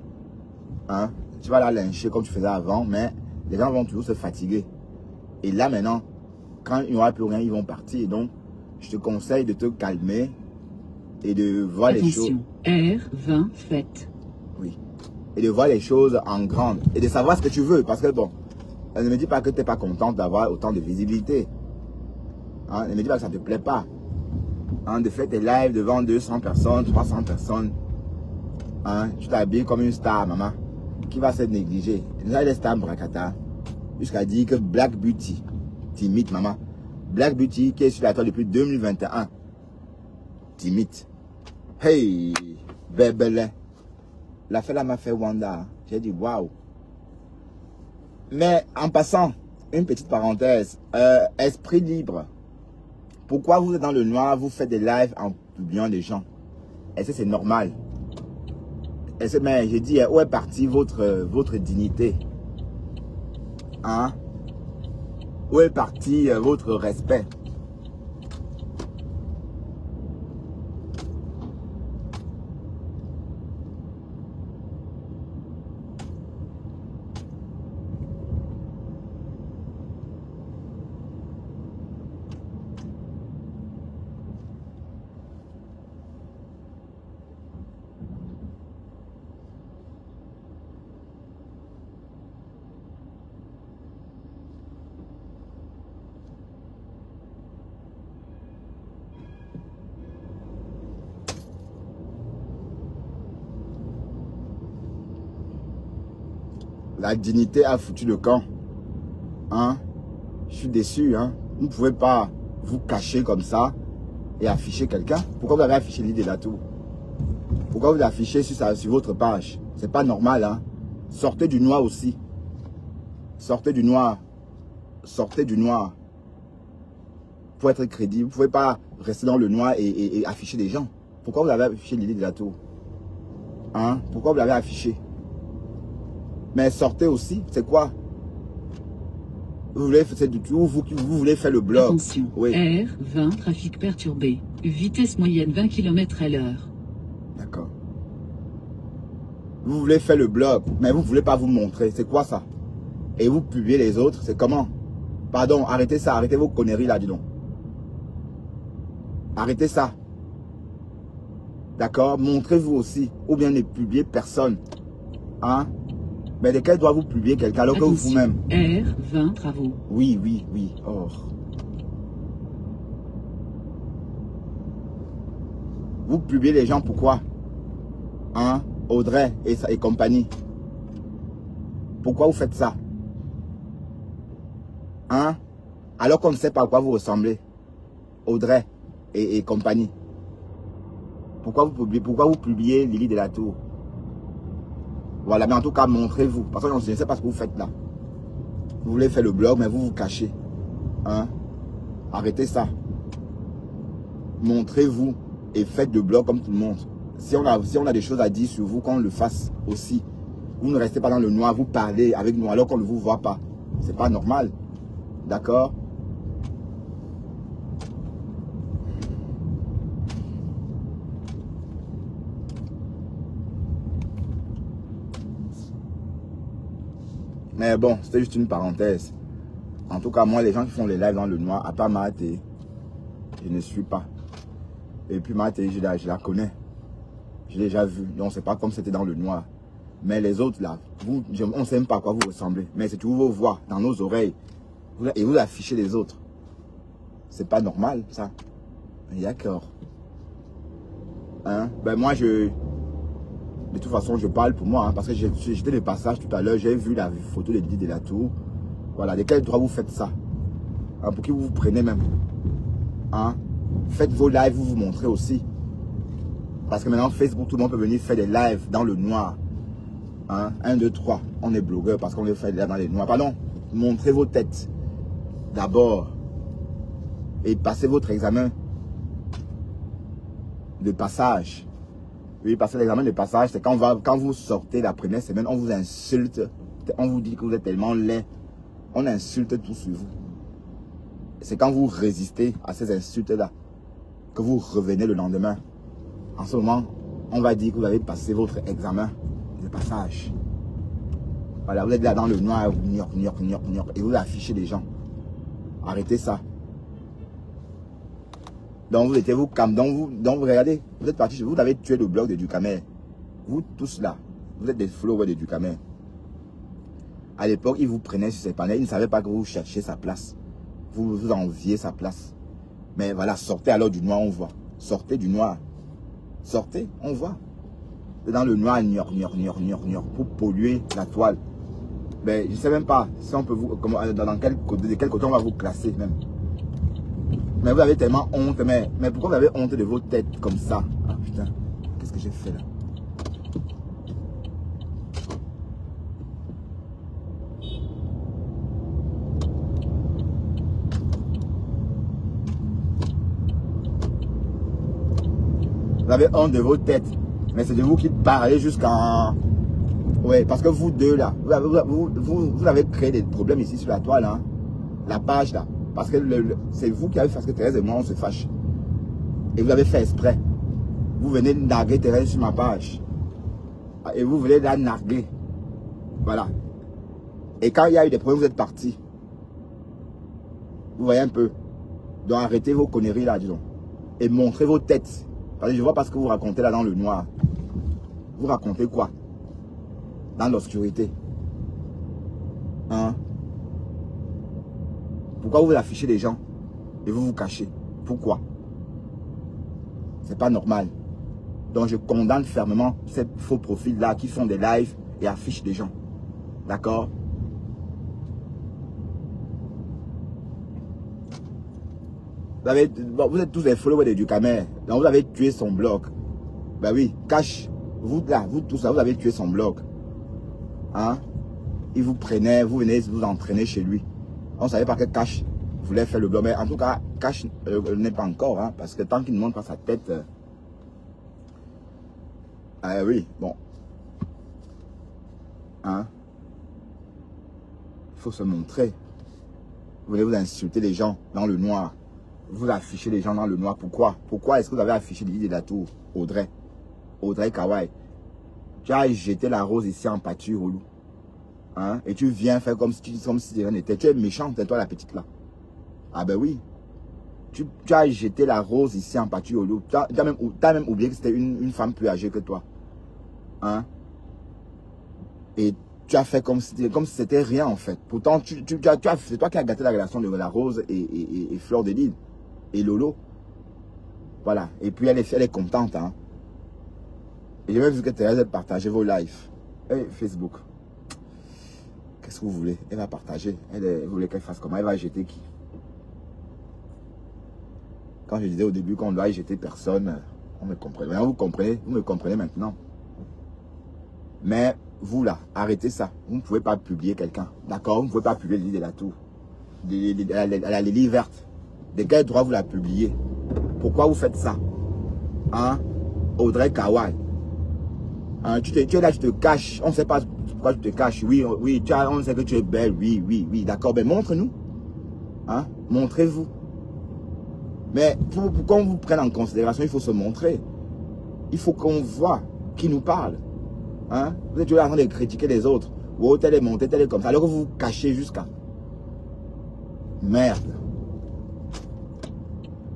Hein? Tu vas la lyncher comme tu faisais avant, mais les gens vont toujours se fatiguer. Et là maintenant, quand il n'y aura plus rien, ils vont partir. Donc, je te conseille de te calmer et de voir les choses. R20 fait. Oui. Et de voir les choses en grande. Et de savoir ce que tu veux. Parce que bon, ne me dis pas que tu n'es pas contente d'avoir autant de visibilité. Hein? Ne me dis pas que ça ne te plaît pas. Hein? De faire tes lives devant 200 personnes, 300 personnes. Hein? Tu t'habilles comme une star, maman. Qui va se négliger? Nous avons des stars Brakata. Jusqu'à dire que Black Beauty, timide, maman. Black Beauty qui est sur la toile depuis 2021. Timide. Hey, bébé. La fête là m'a fait Wanda. J'ai dit waouh. Mais en passant, une petite parenthèse. Esprit libre. Pourquoi vous êtes dans le noir, vous faites des lives en publiant des gens? Est-ce que c'est normal? Mais j'ai dit, où est partie votre dignité? Hein? Où est parti votre respect? La dignité a foutu le camp. Hein? Je suis déçu. Hein? Vous ne pouvez pas vous cacher comme ça et afficher quelqu'un. Pourquoi vous avez affiché l'idée de la tour? Pourquoi vous affichez sur votre page? C'est pas normal. Hein? Sortez du noir aussi. Sortez du noir. Sortez du noir. Pour être crédible, vous ne pouvez pas rester dans le noir et afficher des gens. Pourquoi vous avez affiché l'idée de la tour? Hein? Pourquoi vous l'avez affiché? Mais sortez aussi, c'est quoi? Vous voulez, c'est du tout, vous voulez faire le blog. Attention, Oui. R20, trafic perturbé. Vitesse moyenne 20 km/h. D'accord. Vous voulez faire le blog, mais vous ne voulez pas vous montrer. C'est quoi ça? Et vous publiez les autres, c'est comment? Pardon, arrêtez ça, arrêtez vos conneries là, dis donc. Arrêtez ça. D'accord? Montrez-vous aussi. Ou bien ne publiez personne. Hein? Mais de quel droit vous publier quelqu'un alors que vous-même? R20, travaux. Oui, oui, oui. Oh. Vous publiez les gens pourquoi? Hein? Audrey et compagnie. Pourquoi vous faites ça? Hein? Alors qu'on ne sait pas à quoi vous ressemblez. Audrey et compagnie. Pourquoi vous publiez Lily de la Tour? Voilà, mais en tout cas, montrez-vous. Parce que je ne sais pas ce que vous faites là. Vous voulez faire le blog, mais vous vous cachez. Hein? Arrêtez ça. Montrez-vous et faites le blog comme tout le monde. Si on a des choses à dire sur vous, qu'on le fasse aussi. Vous ne restez pas dans le noir, vous parlez avec nous alors qu'on ne vous voit pas. C'est pas normal. D'accord? Mais bon, c'était juste une parenthèse. En tout cas, moi, les gens qui font les lives dans le noir, à part Mahaté, je ne suis pas. Et puis Mahaté, je la connais. Je l'ai déjà vu. Donc, c'est pas comme c'était dans le noir. Mais les autres, là, on ne sait même pas à quoi vous ressemblez. Mais c'est toujours vos voix dans nos oreilles. Et vous affichez les autres. C'est pas normal, ça. D'accord. Hein? Ben moi, de toute façon, je parle pour moi. Hein, parce que j'étais de passage tout à l'heure. J'ai vu la photo de Lily de la Tour. Voilà. De quel droit vous faites ça? Hein, pour qui vous vous prenez même? Hein? Faites vos lives, vous montrez aussi. Parce que maintenant, Facebook, tout le monde peut venir faire des lives dans le noir. Hein? 1, 2, 3. On est blogueur parce qu'on les fait là dans les noirs. Pardon. Montrez vos têtes. D'abord. Et passez votre examen de passage. Oui, passer l'examen de passage, c'est quand vous sortez la première semaine, on vous insulte. On vous dit que vous êtes tellement laid. On insulte tout sur vous. C'est quand vous résistez à ces insultes-là que vous revenez le lendemain. En ce moment, on va dire que vous avez passé votre examen de passage. Voilà, vous êtes là dans le noir, et vous affichez les gens. Arrêtez ça. Donc vous étiez donc vous regardez, vous êtes parti, vous avez tué le blog de Ducamer. Vous tous là, vous êtes des followers de Ducamer. À l'époque, ils vous prenaient sur ses panels, ils ne savaient pas que vous cherchiez sa place. Vous enviez sa place. Mais voilà, sortez alors du noir, on voit. Sortez du noir. Sortez, on voit. Dans le noir, pour polluer la toile. Mais je ne sais même pas si on peut vous, de quel côté on va vous classer même. Mais vous avez tellement honte. Mais pourquoi vous avez honte de vos têtes comme ça? Ah putain, qu'est-ce que j'ai fait là? Vous avez honte de vos têtes. Mais c'est de vous qui parlez jusqu'en... Ouais, parce que vous deux là, vous avez créé des problèmes ici sur la toile, hein. La page là. Parce que c'est vous qui avez fait, parce que Thérèse et moi on se fâche. Et vous avez fait exprès. Vous venez narguer Thérèse sur ma page. Et vous voulez la narguer. Voilà. Et quand il y a eu des problèmes, vous êtes partis. Vous voyez un peu. Donc arrêtez vos conneries là, disons. Et montrez vos têtes. Parce que je vois pas ce que vous racontez là dans le noir. Vous racontez quoi? Dans l'obscurité. Hein? Pourquoi vous affichez les gens et vous vous cachez? Pourquoi? C'est pas normal. Donc je condamne fermement ces faux profils là qui font des lives et affichent des gens. D'accord? Vous êtes tous des followers de Ducamer. Donc vous avez tué son blog. Ben oui, cache. Vous là, vous tous là, vous avez tué son blog. Hein? Il vous prenait, vous venez vous entraîner chez lui. On ne savait pas que Cash voulait faire le blog. Mais en tout cas, Cash n'est pas encore. Hein, parce que tant qu'il ne montre pas sa tête... oui, bon. Hein? Il faut se montrer. Vous voulez vous insulter les gens dans le noir. Vous affichez les gens dans le noir. Pourquoi? Pourquoi est-ce que vous avez affiché Lily de la Tour? Audrey Kawai. Tu as jeté la rose ici en pâture au loup. Hein? Et tu viens faire comme si rien n'était. Tu es méchante, c'est toi la petite là. Ah ben oui. Tu as jeté la rose ici en pâture au loup. Tu as même oublié que c'était une femme plus âgée que toi. Hein? Et tu as fait comme si c'était rien en fait. Pourtant, c'est toi qui as gâté la relation de la rose et Fleur de Lys et Lolo. Voilà. Et puis elle est contente. Hein? Et j'ai même vu que Thérèse partageait vos lives. Hey, Facebook. Qu'est-ce que vous voulez? Elle va partager. Vous voulez qu'elle fasse comment? Elle va jeter qui? Quand je disais au début qu'on doit y jeter personne, on me comprenait. Maintenant, vous me comprenez maintenant. Mais vous là, arrêtez ça. Vous ne pouvez pas publier quelqu'un. D'accord? Vous ne pouvez pas publier Lily de la Tour. La Lily verte. De quel droit vous la publiez? Pourquoi vous faites ça? Hein? Audrey Kawai. Hein? Tu es là, tu te caches. On ne sait pas pourquoi tu te caches. Oui, on sait que tu es belle. Oui. D'accord. Mais montre-nous. Hein? Montrez-vous. Mais pour qu'on vous prenne en considération, il faut se montrer. Il faut qu'on voit qui nous parle. Hein? Vous êtes toujours en train de critiquer les autres. Oh, telle est montée, telle est comme ça. Alors que vous vous cachez jusqu'à... Merde.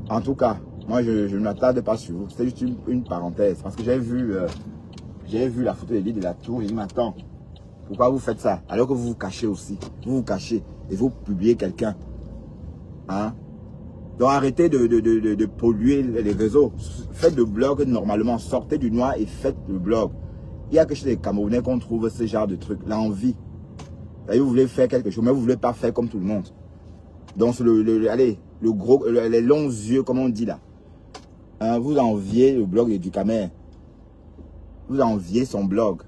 En tout cas, moi je ne m'attarde pas sur vous. C'était juste une parenthèse. Parce que j'ai vu la photo de Lily de la Tour. J'ai dit, mais attends, pourquoi vous faites ça? Alors que vous vous cachez aussi. Vous vous cachez et vous publiez quelqu'un. Hein? Donc arrêtez de polluer les réseaux. Faites le blog normalement. Sortez du noir et faites le blog. Il y a que chez les Camerounais qu'on trouve ce genre de truc. L'envie. Vous voulez faire quelque chose, mais vous ne voulez pas faire comme tout le monde. Donc allez, les longs yeux, comme on dit là. Hein, vous enviez le blog de Ducamer. Vous enviez son blog.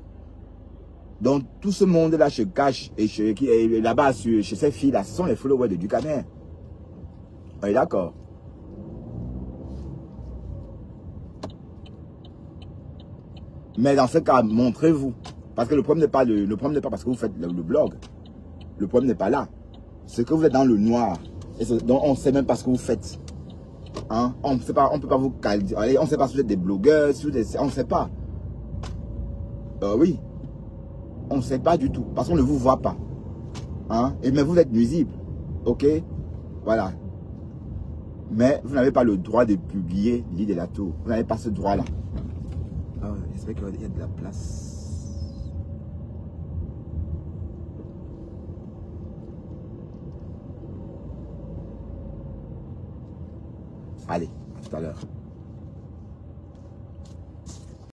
Donc tout ce monde là se cache et qui est là-bas chez ces filles là. Ce sont les followers de Ducamer. On est d'accord. Mais dans ce cas, montrez-vous. Parce que le problème n'est pas parce que vous faites le blog. Le problème n'est pas là. C'est que vous êtes dans le noir. Et donc on ne sait même pas ce que vous faites. Hein? On ne peut pas vous calmer. On ne sait pas si vous êtes des blogueurs, on ne sait pas. Oui. On ne sait pas du tout. Parce qu'on ne vous voit pas. Hein? Mais vous êtes nuisible. Ok? Voilà. Mais vous n'avez pas le droit de publier Lily de la Tour. Vous n'avez pas ce droit-là. J'espère qu'il y a de la place. Allez, à tout à l'heure.